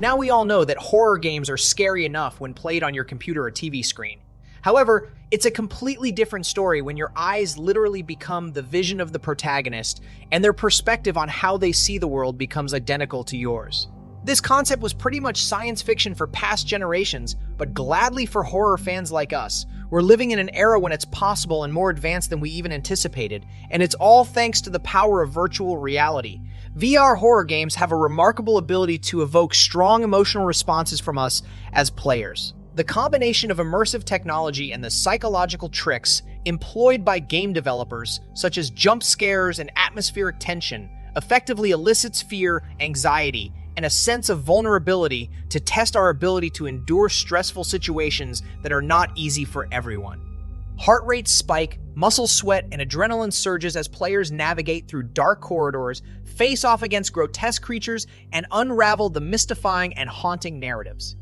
Now we all know that horror games are scary enough when played on your computer or TV screen. However, it's a completely different story when your eyes literally become the vision of the protagonist and their perspective on how they see the world becomes identical to yours. This concept was pretty much science fiction for past generations, but gladly for horror fans like us. We're living in an era when it's possible and more advanced than we even anticipated, and it's all thanks to the power of virtual reality. VR horror games have a remarkable ability to evoke strong emotional responses from us as players. The combination of immersive technology and the psychological tricks employed by game developers, such as jump scares and atmospheric tension, effectively elicits fear, anxiety, and a sense of vulnerability to test our ability to endure stressful situations that are not easy for everyone. Heart rates spike, muscle sweat, and adrenaline surges as players navigate through dark corridors, face off against grotesque creatures, and unravel the mystifying and haunting narratives.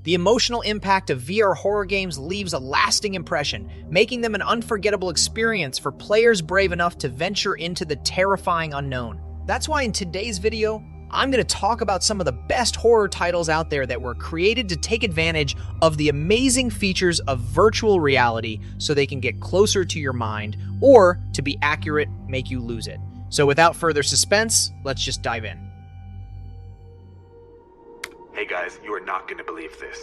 The emotional impact of VR horror games leaves a lasting impression, making them an unforgettable experience for players brave enough to venture into the terrifying unknown. That's why in today's video, I'm going to talk about some of the best horror titles out there that were created to take advantage of the amazing features of virtual reality so they can get closer to your mind, or, to be accurate, make you lose it. So without further suspense, let's just dive in. Hey guys, you are not going to believe this.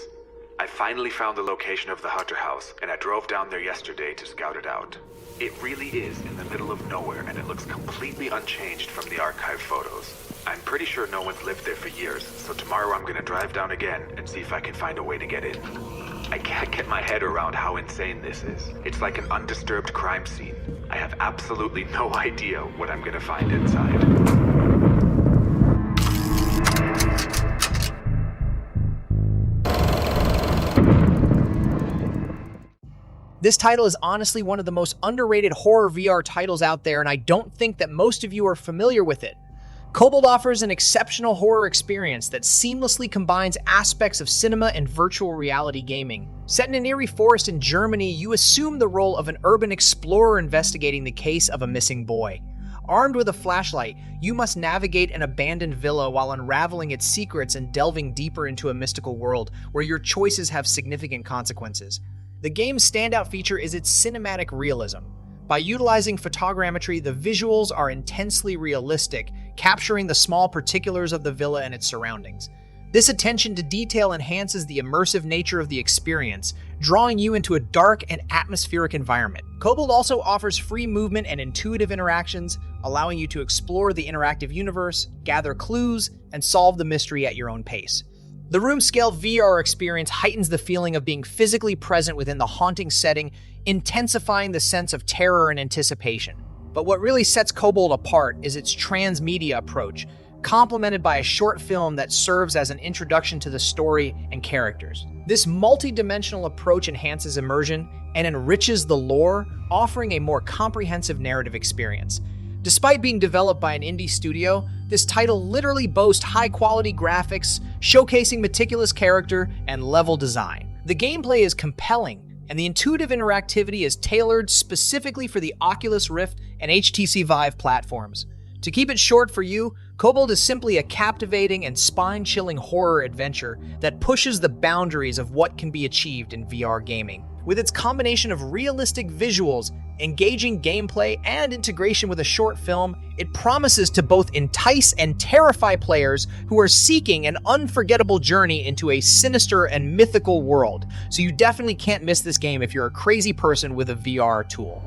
I finally found the location of the Hutter house, and I drove down there yesterday to scout it out. It really is in the middle of nowhere, and it looks completely unchanged from the archive photos. I'm pretty sure no one's lived there for years, so tomorrow I'm going to drive down again and see if I can find a way to get in. I can't get my head around how insane this is. It's like an undisturbed crime scene. I have absolutely no idea what I'm going to find inside. This title is honestly one of the most underrated horror VR titles out there, and I don't think that most of you are familiar with it. Kobold offers an exceptional horror experience that seamlessly combines aspects of cinema and virtual reality gaming. Set in an eerie forest in Germany, you assume the role of an urban explorer investigating the case of a missing boy. Armed with a flashlight, you must navigate an abandoned villa while unraveling its secrets and delving deeper into a mystical world where your choices have significant consequences. The game's standout feature is its cinematic realism. By utilizing photogrammetry, the visuals are intensely realistic, capturing the small particulars of the villa and its surroundings. This attention to detail enhances the immersive nature of the experience, drawing you into a dark and atmospheric environment. Kobold also offers free movement and intuitive interactions, allowing you to explore the interactive universe, gather clues, and solve the mystery at your own pace. The room-scale VR experience heightens the feeling of being physically present within the haunting setting, intensifying the sense of terror and anticipation. But what really sets Kobold apart is its transmedia approach, complemented by a short film that serves as an introduction to the story and characters. This multi-dimensional approach enhances immersion and enriches the lore, offering a more comprehensive narrative experience. Despite being developed by an indie studio, this title literally boasts high-quality graphics, showcasing meticulous character and level design. The gameplay is compelling, and the intuitive interactivity is tailored specifically for the Oculus Rift and HTC Vive platforms. To keep it short for you, Kobold is simply a captivating and spine-chilling horror adventure that pushes the boundaries of what can be achieved in VR gaming. With its combination of realistic visuals, engaging gameplay, and integration with a short film, it promises to both entice and terrify players who are seeking an unforgettable journey into a sinister and mythical world. So you definitely can't miss this game if you're a crazy person with a VR tool.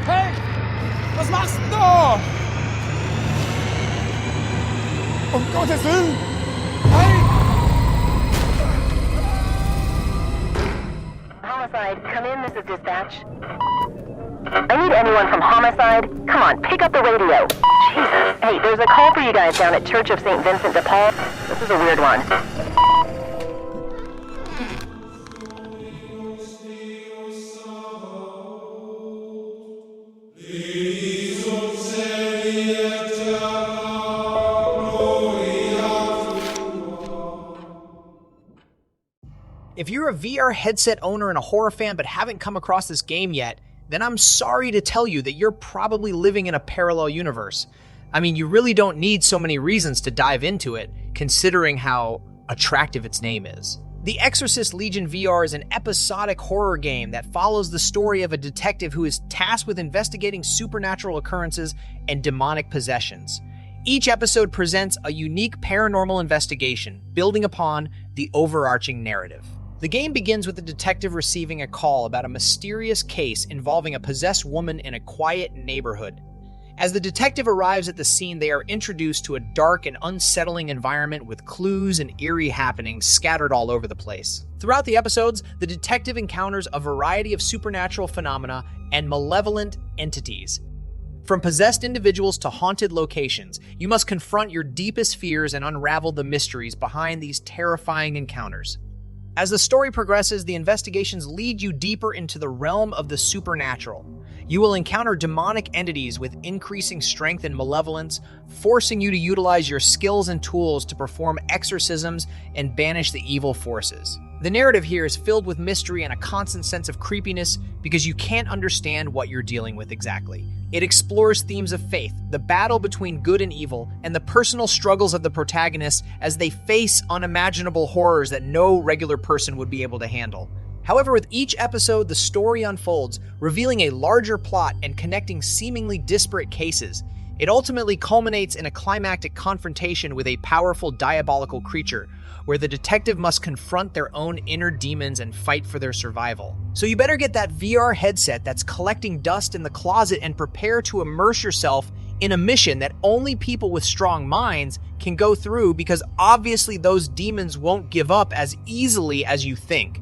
Hey! Was machst du da? Um Gottes Willen! Hey! Homicide, come in, this is dispatch. I need anyone from Homicide. Come on, pick up the radio. Jesus. Hey, there's a call for you guys down at Church of St. Vincent de Paul. This is a weird one. If you're a VR headset owner and a horror fan but haven't come across this game yet, then I'm sorry to tell you that you're probably living in a parallel universe. I mean, you really don't need so many reasons to dive into it, considering how attractive its name is. The Exorcist Legion VR is an episodic horror game that follows the story of a detective who is tasked with investigating supernatural occurrences and demonic possessions. Each episode presents a unique paranormal investigation, building upon the overarching narrative. The game begins with the detective receiving a call about a mysterious case involving a possessed woman in a quiet neighborhood. As the detective arrives at the scene, they are introduced to a dark and unsettling environment with clues and eerie happenings scattered all over the place. Throughout the episodes, the detective encounters a variety of supernatural phenomena and malevolent entities. From possessed individuals to haunted locations, you must confront your deepest fears and unravel the mysteries behind these terrifying encounters. As the story progresses, the investigations lead you deeper into the realm of the supernatural. You will encounter demonic entities with increasing strength and malevolence, forcing you to utilize your skills and tools to perform exorcisms and banish the evil forces. The narrative here is filled with mystery and a constant sense of creepiness because you can't understand what you're dealing with exactly. It explores themes of faith, the battle between good and evil, and the personal struggles of the protagonists as they face unimaginable horrors that no regular person would be able to handle. However, with each episode, the story unfolds, revealing a larger plot and connecting seemingly disparate cases. It ultimately culminates in a climactic confrontation with a powerful diabolical creature, where the detective must confront their own inner demons and fight for their survival. So you better get that VR headset that's collecting dust in the closet and prepare to immerse yourself in a mission that only people with strong minds can go through, because obviously those demons won't give up as easily as you think.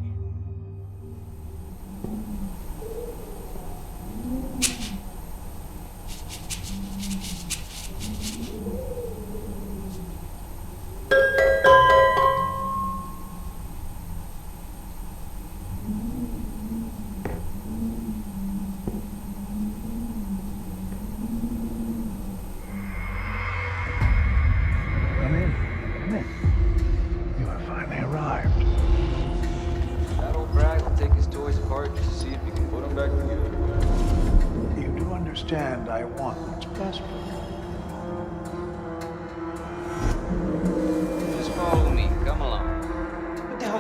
I want what's best for you. Just follow me. Come along.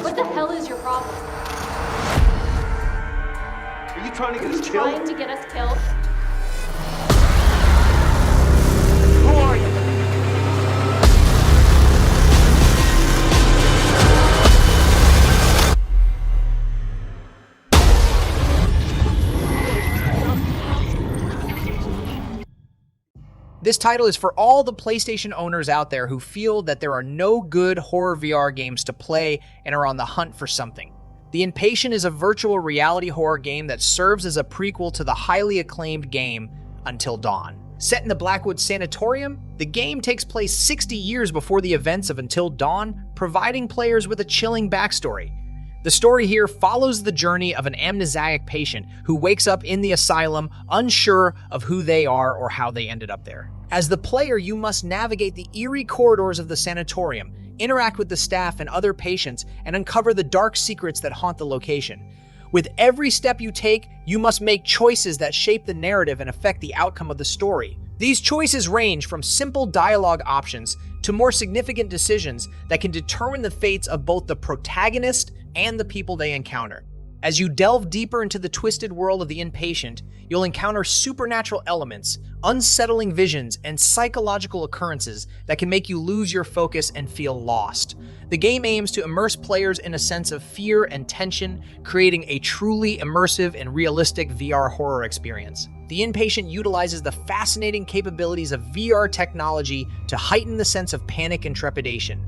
What the hell is your problem? Are you trying to get Are you us killed? trying to get us killed? Who are you? This title is for all the PlayStation owners out there who feel that there are no good horror VR games to play and are on the hunt for something. The Inpatient is a virtual reality horror game that serves as a prequel to the highly acclaimed game Until Dawn. Set in the Blackwood Sanatorium, the game takes place 60 years before the events of Until Dawn, providing players with a chilling backstory. The story here follows the journey of an amnesiac patient who wakes up in the asylum unsure of who they are or how they ended up there. As the player, you must navigate the eerie corridors of the sanatorium, interact with the staff and other patients, and uncover the dark secrets that haunt the location. With every step you take, you must make choices that shape the narrative and affect the outcome of the story. These choices range from simple dialogue options to more significant decisions that can determine the fates of both the protagonist and the people they encounter. As you delve deeper into the twisted world of the Inpatient, you'll encounter supernatural elements, unsettling visions, and psychological occurrences that can make you lose your focus and feel lost. The game aims to immerse players in a sense of fear and tension, creating a truly immersive and realistic VR horror experience. The Inpatient utilizes the fascinating capabilities of VR technology to heighten the sense of panic and trepidation.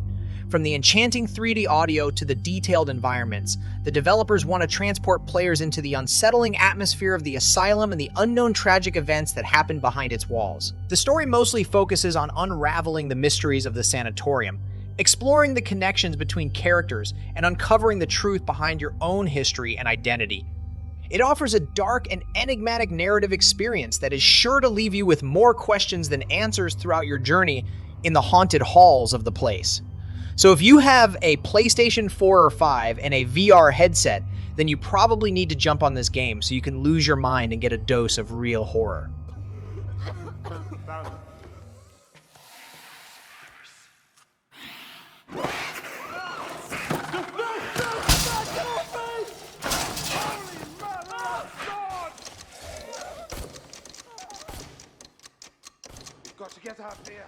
From the enchanting 3D audio to the detailed environments, the developers want to transport players into the unsettling atmosphere of the asylum and the unknown tragic events that happen behind its walls. The story mostly focuses on unraveling the mysteries of the sanatorium, exploring the connections between characters, and uncovering the truth behind your own history and identity. It offers a dark and enigmatic narrative experience that is sure to leave you with more questions than answers throughout your journey in the haunted halls of the place. So if you have a PlayStation 4 or 5 and a VR headset, then you probably need to jump on this game so you can lose your mind and get a dose of real horror. Got to get out there.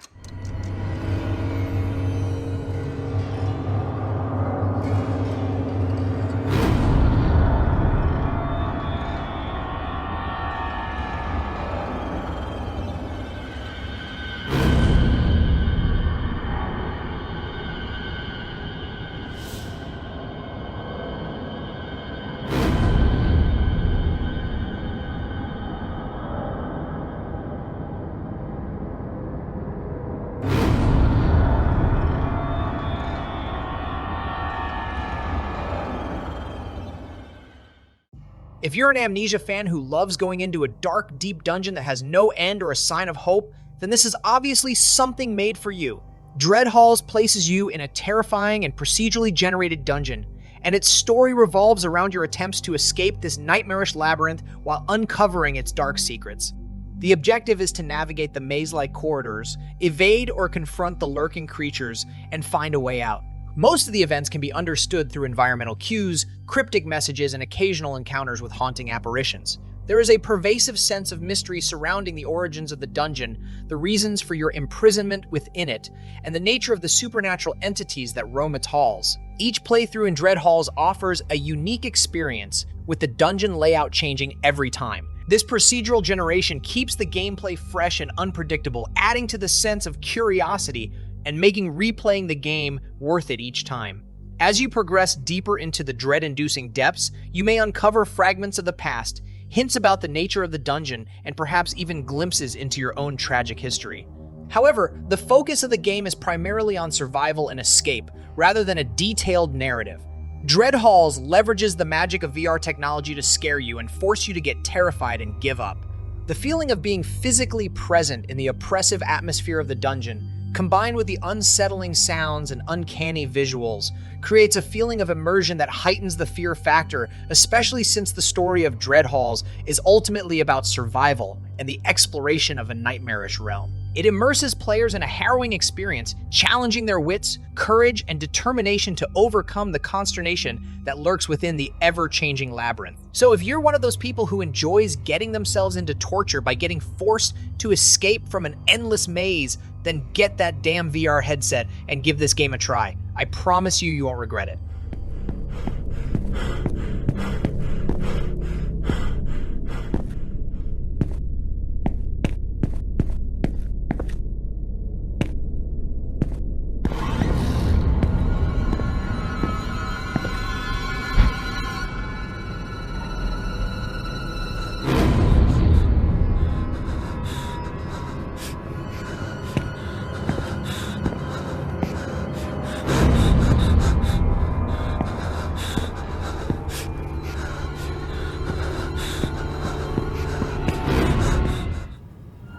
If you're an Amnesia fan who loves going into a dark, deep dungeon that has no end or a sign of hope, then this is obviously something made for you. Dread Halls places you in a terrifying and procedurally generated dungeon, and its story revolves around your attempts to escape this nightmarish labyrinth while uncovering its dark secrets. The objective is to navigate the maze-like corridors, evade or confront the lurking creatures, and find a way out. Most of the events can be understood through environmental cues, cryptic messages, and occasional encounters with haunting apparitions. There is a pervasive sense of mystery surrounding the origins of the dungeon, the reasons for your imprisonment within it, and the nature of the supernatural entities that roam its halls. Each playthrough in Dread Halls offers a unique experience, with the dungeon layout changing every time. This procedural generation keeps the gameplay fresh and unpredictable, adding to the sense of curiosity and making replaying the game worth it each time. As you progress deeper into the dread-inducing depths, you may uncover fragments of the past, hints about the nature of the dungeon, and perhaps even glimpses into your own tragic history. However, the focus of the game is primarily on survival and escape, rather than a detailed narrative. Dread Halls leverages the magic of VR technology to scare you and force you to get terrified and give up. The feeling of being physically present in the oppressive atmosphere of the dungeon, combined with the unsettling sounds and uncanny visuals, creates a feeling of immersion that heightens the fear factor, especially since the story of Dread Halls is ultimately about survival and the exploration of a nightmarish realm. It immerses players in a harrowing experience, challenging their wits, courage, and determination to overcome the consternation that lurks within the ever-changing labyrinth. So if you're one of those people who enjoys getting themselves into torture by getting forced to escape from an endless maze, then get that damn VR headset and give this game a try. I promise you won't regret it.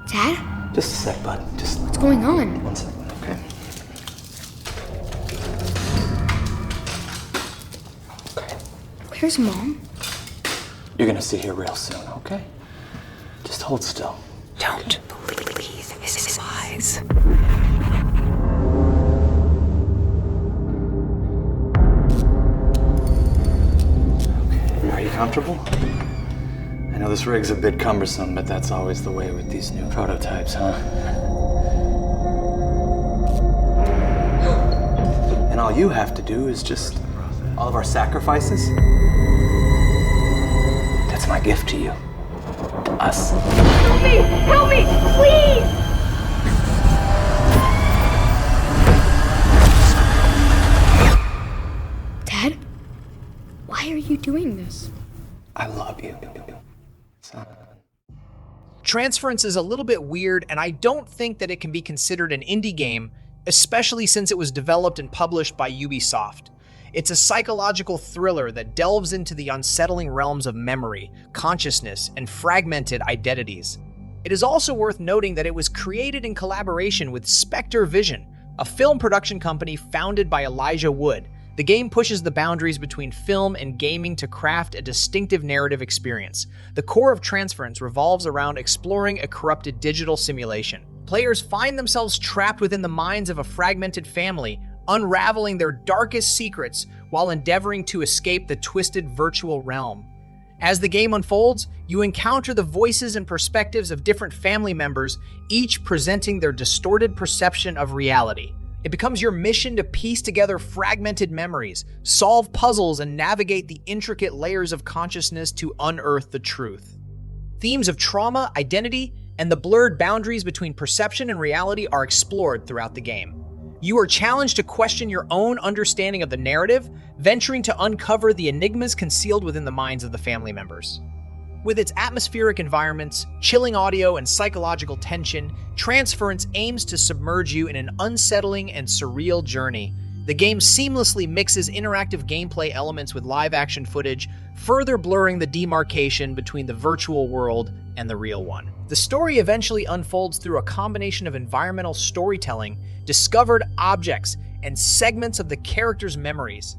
Dad? Just a sec, bud. What's going on? 1 second, okay? Okay. Where's Mom? You're gonna see her real soon, okay? Just hold still. Don't believe his lies. Okay, are you comfortable? I know this rig's a bit cumbersome, but that's always the way with these new prototypes, huh? And all you have to do is just... all of our sacrifices? That's my gift to you. Us. Help me! Help me! Please! Dad? Why are you doing this? I love you, son. Transference is a little bit weird, and I don't think that it can be considered an indie game, especially since it was developed and published by Ubisoft. It's a psychological thriller that delves into the unsettling realms of memory, consciousness, and fragmented identities. It is also worth noting that it was created in collaboration with Spectre Vision, a film production company founded by Elijah Wood. The game pushes the boundaries between film and gaming to craft a distinctive narrative experience. The core of Transference revolves around exploring a corrupted digital simulation. Players find themselves trapped within the minds of a fragmented family, unraveling their darkest secrets while endeavoring to escape the twisted virtual realm. As the game unfolds, you encounter the voices and perspectives of different family members, each presenting their distorted perception of reality. It becomes your mission to piece together fragmented memories, solve puzzles, and navigate the intricate layers of consciousness to unearth the truth. Themes of trauma, identity, and the blurred boundaries between perception and reality are explored throughout the game. You are challenged to question your own understanding of the narrative, venturing to uncover the enigmas concealed within the minds of the family members. With its atmospheric environments, chilling audio, and psychological tension, Transference aims to submerge you in an unsettling and surreal journey. The game seamlessly mixes interactive gameplay elements with live-action footage, further blurring the demarcation between the virtual world and the real one. The story eventually unfolds through a combination of environmental storytelling, discovered objects, and segments of the characters' memories.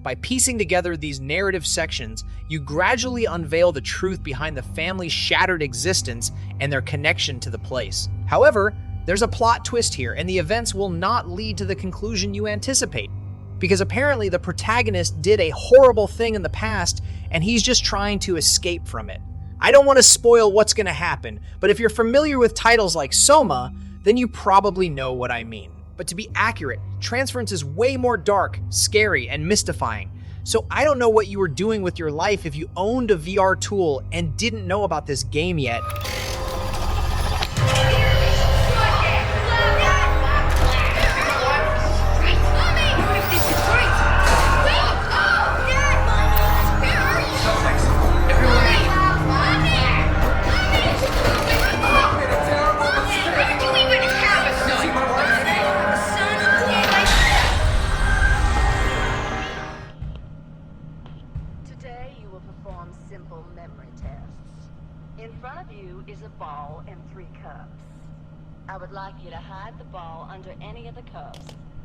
By piecing together these narrative sections, you gradually unveil the truth behind the family's shattered existence and their connection to the place. However, there's a plot twist here, and the events will not lead to the conclusion you anticipate. Because apparently the protagonist did a horrible thing in the past, and he's just trying to escape from it. I don't want to spoil what's going to happen, but if you're familiar with titles like Soma, then you probably know what I mean. But to be accurate, Transference is way more dark, scary, and mystifying. So I don't know what you were doing with your life if you owned a VR tool and didn't know about this game yet. Today you will perform simple memory tests. In front of you is a ball and 3 cups. I would like you to hide the ball under any of the cups,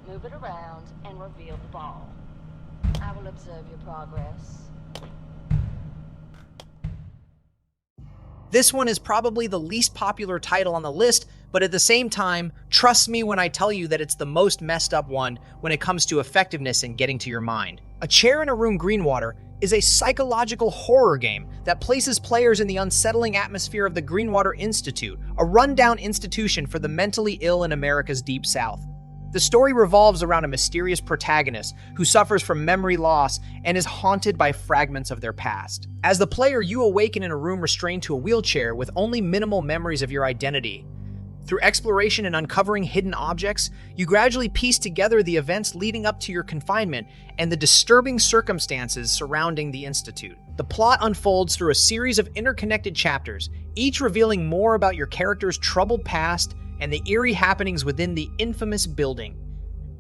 move it around, and reveal the ball. I will observe your progress. This one is probably the least popular title on the list, but at the same time, trust me when I tell you that it's the most messed up one when it comes to effectiveness in getting to your mind. A Chair in a Room Greenwater is a psychological horror game that places players in the unsettling atmosphere of the Greenwater Institute, a rundown institution for the mentally ill in America's Deep South. The story revolves around a mysterious protagonist who suffers from memory loss and is haunted by fragments of their past. As the player, you awaken in a room restrained to a wheelchair with only minimal memories of your identity. Through exploration and uncovering hidden objects, you gradually piece together the events leading up to your confinement and the disturbing circumstances surrounding the Institute. The plot unfolds through a series of interconnected chapters, each revealing more about your character's troubled past and the eerie happenings within the infamous building.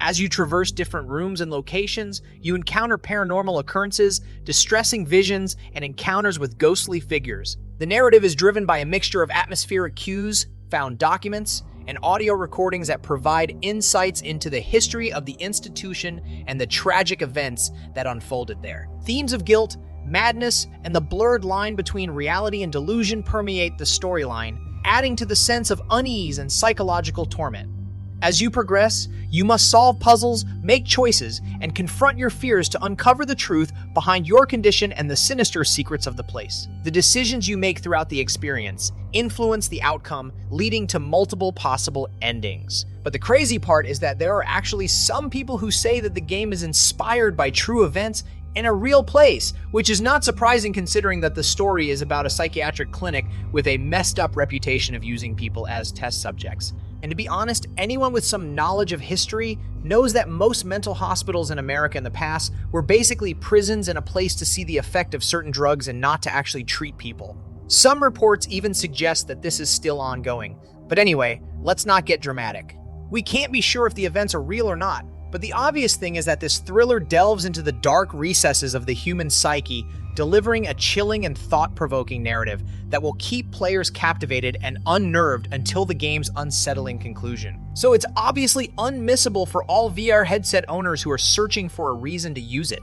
As you traverse different rooms and locations, you encounter paranormal occurrences, distressing visions, and encounters with ghostly figures. The narrative is driven by a mixture of atmospheric cues, found documents, and audio recordings that provide insights into the history of the institution and the tragic events that unfolded there. Themes of guilt, madness, and the blurred line between reality and delusion permeate the storyline, adding to the sense of unease and psychological torment. As you progress, you must solve puzzles, make choices, and confront your fears to uncover the truth behind your condition and the sinister secrets of the place. The decisions you make throughout the experience influence the outcome, leading to multiple possible endings. But the crazy part is that there are actually some people who say that the game is inspired by true events in a real place, which is not surprising considering that the story is about a psychiatric clinic with a messed up reputation of using people as test subjects. And to be honest, anyone with some knowledge of history knows that most mental hospitals in America in the past were basically prisons and a place to see the effect of certain drugs and not to actually treat people. Some reports even suggest that this is still ongoing. But anyway, let's not get dramatic. We can't be sure if the events are real or not, but the obvious thing is that this thriller delves into the dark recesses of the human psyche, delivering a chilling and thought-provoking narrative that will keep players captivated and unnerved until the game's unsettling conclusion. So it's obviously unmissable for all VR headset owners who are searching for a reason to use it.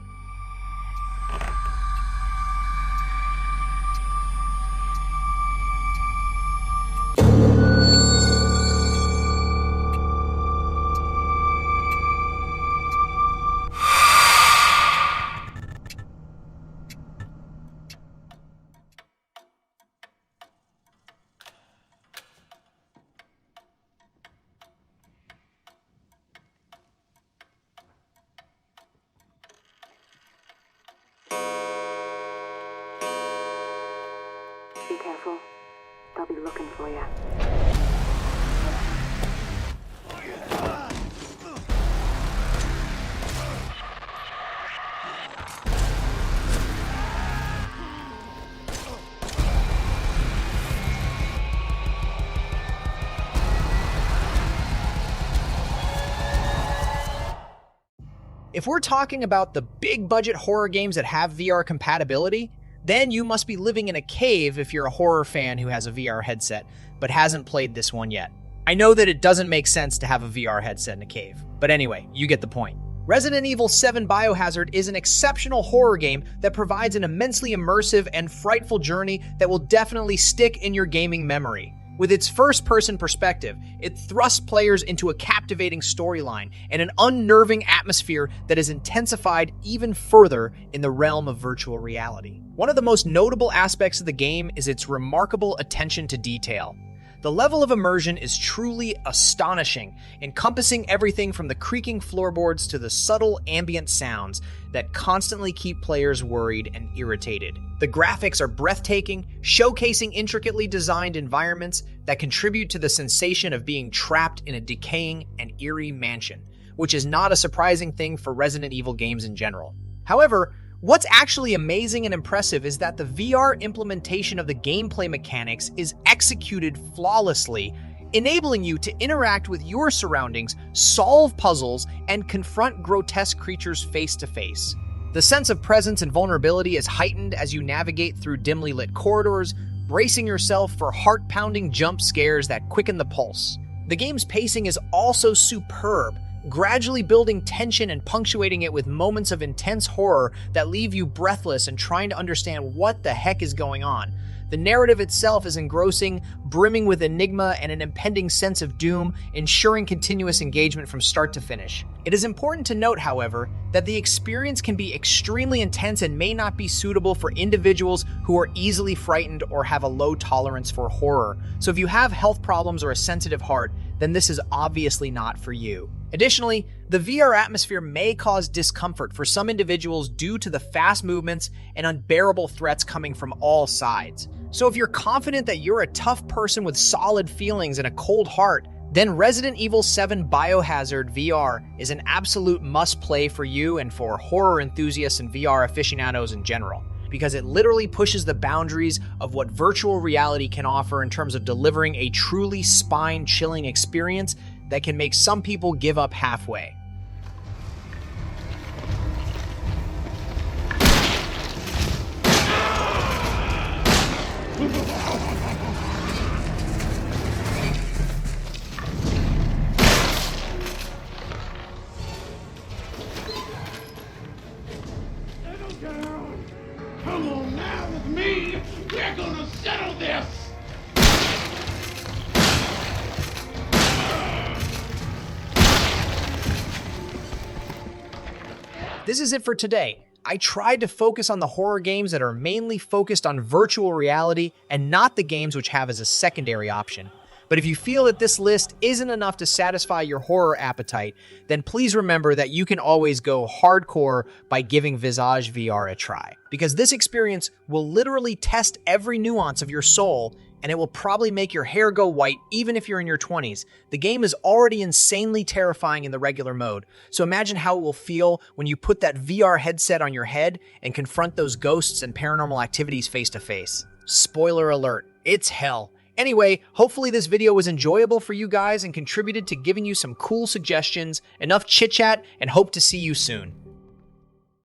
Be careful. They'll be looking for you. If we're talking about the big budget horror games that have VR compatibility, then you must be living in a cave if you're a horror fan who has a VR headset, but hasn't played this one yet. I know that it doesn't make sense to have a VR headset in a cave, but anyway, you get the point. Resident Evil 7 Biohazard is an exceptional horror game that provides an immensely immersive and frightful journey that will definitely stick in your gaming memory. With its first-person perspective, it thrusts players into a captivating storyline and an unnerving atmosphere that is intensified even further in the realm of virtual reality. One of the most notable aspects of the game is its remarkable attention to detail. The level of immersion is truly astonishing, encompassing everything from the creaking floorboards to the subtle ambient sounds that constantly keep players worried and irritated. The graphics are breathtaking, showcasing intricately designed environments that contribute to the sensation of being trapped in a decaying and eerie mansion, which is not a surprising thing for Resident Evil games in general. However, what's actually amazing and impressive is that the VR implementation of the gameplay mechanics is executed flawlessly, enabling you to interact with your surroundings, solve puzzles, and confront grotesque creatures face to face. The sense of presence and vulnerability is heightened as you navigate through dimly lit corridors, bracing yourself for heart-pounding jump scares that quicken the pulse. The game's pacing is also superb, gradually building tension and punctuating it with moments of intense horror that leave you breathless and trying to understand what the heck is going on. The narrative itself is engrossing, brimming with enigma and an impending sense of doom, ensuring continuous engagement from start to finish. It is important to note, however, that the experience can be extremely intense and may not be suitable for individuals who are easily frightened or have a low tolerance for horror. So if you have health problems or a sensitive heart, then this is obviously not for you. Additionally, the VR atmosphere may cause discomfort for some individuals due to the fast movements and unbearable threats coming from all sides. So if you're confident that you're a tough person with solid feelings and a cold heart, then Resident Evil 7 Biohazard VR is an absolute must-play for you and for horror enthusiasts and VR aficionados in general, because it literally pushes the boundaries of what virtual reality can offer in terms of delivering a truly spine-chilling experience that can make some people give up halfway. Come on now with me. We're gonna settle this. This is it for today. I tried to focus on the horror games that are mainly focused on virtual reality and not the games which have as a secondary option. But if you feel that this list isn't enough to satisfy your horror appetite, then please remember that you can always go hardcore by giving Visage VR a try. Because this experience will literally test every nuance of your soul, and it will probably make your hair go white even if you're in your 20s. The game is already insanely terrifying in the regular mode, so imagine how it will feel when you put that VR headset on your head and confront those ghosts and paranormal activities face to face. Spoiler alert, it's hell. Anyway, hopefully this video was enjoyable for you guys and contributed to giving you some cool suggestions, enough chit chat, and hope to see you soon.